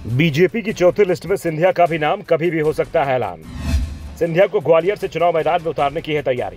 BJP की चौथी list में सिंधिया का भी नाम कभी भी हो सकता है ऐलान। सिंधिया को ग्वालियर से चुनाव मैदान में उतारने की है तैयारी।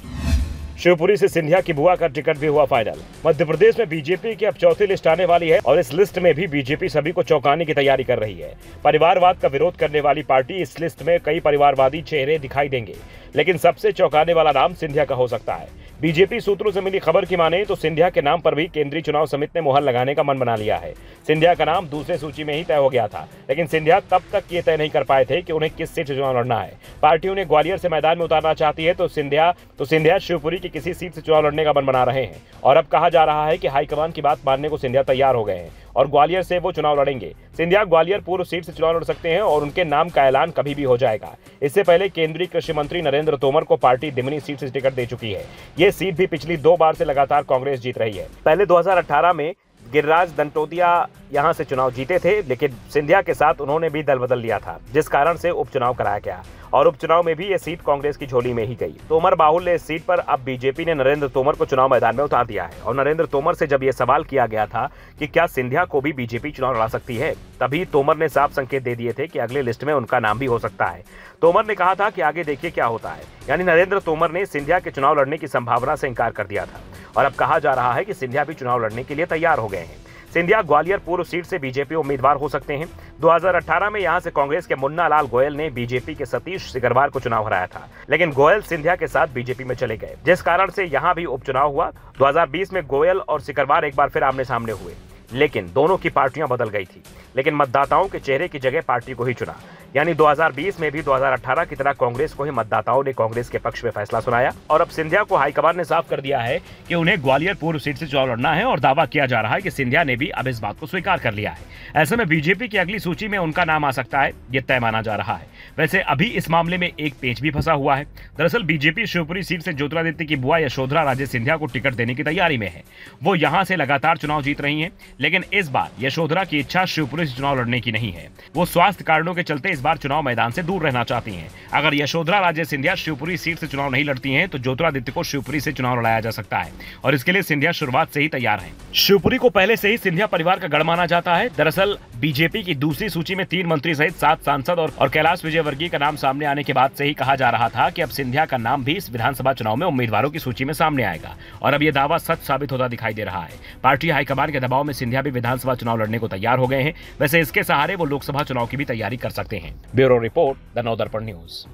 शिवपुरी से सिंधिया की बुआ का टिकट भी हुआ फाइनल। मध्य प्रदेश में बीजेपी की अब चौथी लिस्ट आने वाली है और इस लिस्ट में भी बीजेपी सभी को चौंकाने की तैयारी कर रही है। परिवारवाद का विरोध करने वाली पार्टी इस लिस्ट में कई परिवारवादी चेहरे दिखाई देंगे, लेकिन सबसे चौंकाने वाला नाम सिंधिया का हो सकता है। बीजेपी सूत्रों से मिली खबर की माने तो सिंधिया के नाम पर भी केंद्रीय चुनाव समिति ने मुहर लगाने का मन बना लिया है। सिंधिया का नाम दूसरे सूची में ही तय हो गया था, लेकिन सिंधिया तब तक ये तय नहीं कर पाए थे कि उन्हें किस सीट से चुनाव लड़ना है। पार्टी उन्हें ग्वालियर से मैदान में उतारना चाहती है तो सिंधिया शिवपुरी की किसी सीट से चुनाव लड़ने का मन बना रहे हैं और अब कहा जा रहा है कि हाईकमान की बात मानने को सिंधिया तैयार हो गए हैं और ग्वालियर से वो चुनाव लड़ेंगे। सिंधिया ग्वालियर पूर्व सीट से चुनाव लड़ सकते हैं और उनके नाम का ऐलान कभी भी हो जाएगा। इससे पहले केंद्रीय कृषि मंत्री नरेंद्र तोमर को पार्टी दिमनी सीट से टिकट दे चुकी है। ये सीट भी पिछली 2 बार से लगातार कांग्रेस जीत रही है। पहले 2018 में गिरिराज दंतोतिया यहां से चुनाव जीते थे, लेकिन सिंधिया के साथ उन्होंने भी दल बदल लिया था, जिस कारण से उपचुनाव कराया गया और उपचुनाव में भी ये सीट कांग्रेस की झोली में ही गई। तोमर बाहुल्य इस सीट पर अब बीजेपी ने नरेंद्र तोमर को चुनाव मैदान में उतार दिया है और नरेंद्र तोमर से जब ये सवाल किया गया था कि क्या सिंधिया को भी बीजेपी चुनाव लड़ा सकती है, तभी तोमर ने साफ संकेत दे दिए थे कि अगले लिस्ट में उनका नाम भी हो सकता है। तोमर ने कहा था कि आगे देखिए क्या होता है, यानी नरेंद्र तोमर ने सिंधिया के चुनाव लड़ने की संभावना से इंकार कर दिया था और अब कहा जा रहा है कि सिंधिया भी चुनाव लड़ने के लिए तैयार हो गए हैं। सिंधिया ग्वालियर पूर्व सीट से बीजेपी उम्मीदवार हो सकते हैं। 2018 में यहां से कांग्रेस के मुन्ना लाल गोयल ने बीजेपी के सतीश सिकरवार को चुनाव हराया था, लेकिन गोयल सिंधिया के साथ बीजेपी में चले गए, जिस कारण से यहां भी उपचुनाव हुआ। 2020 में गोयल और सिकरवार एक बार फिर आमने सामने हुए, लेकिन दोनों की पार्टियां बदल गई थी, लेकिन मतदाताओं के चेहरे की जगह पार्टी को ही चुना। यानी 2020 में भी 2018 की तरह कांग्रेस को ही मतदाताओं ने कांग्रेस के पक्ष में फैसला सुनाया और अब सिंधिया को हाईकमान ने साफ कर दिया है कि उन्हें ग्वालियर पूर्व सीट से चुनाव लड़ना है और दावा किया जा रहा है कि सिंधिया ने भी अब इस बात को स्वीकार कर लिया है। ऐसे में बीजेपी की अगली सूची में उनका नाम आ सकता है, ये तय माना जा रहा है। वैसे अभी इस मामले में एक पेच भी फंसा हुआ है। दरअसल बीजेपी शिवपुरी सीट से ज्योतिरादित्य की बुआ यशोधरा राजे सिंधिया को टिकट देने की तैयारी में है। वो यहाँ से लगातार चुनाव जीत रही है, लेकिन इस बार यशोधरा की इच्छा शिवपुरी से चुनाव लड़ने की नहीं है। वो स्वास्थ्य कारणों के चलते इस बार चुनाव मैदान से दूर रहना चाहती हैं। अगर यशोधरा राजे सिंधिया शिवपुरी सीट से चुनाव नहीं लड़ती हैं तो ज्योतिरादित्य को शिवपुरी से चुनाव लड़ाया जा सकता है और इसके लिए सिंधिया शुरुआत से ही तैयार हैं। शिवपुरी को पहले से ही सिंधिया परिवार का गढ़ माना जाता है। दरअसल बीजेपी की दूसरी सूची में 3 मंत्री सहित 7 सांसद और कैलाश विजयवर्गीय का नाम सामने आने के बाद से ही कहा जा रहा था कि अब सिंधिया का नाम भी इस विधानसभा चुनाव में उम्मीदवारों की सूची में सामने आएगा और अब यह दावा सच साबित होता दिखाई दे रहा है। पार्टी हाईकमान के दबाव में सिंधिया भी विधानसभा चुनाव लड़ने को तैयार हो गए हैं। वैसे इसके सहारे वो लोकसभा चुनाव की भी तैयारी कर सकते हैं। Bureau report, the Navdarpan news.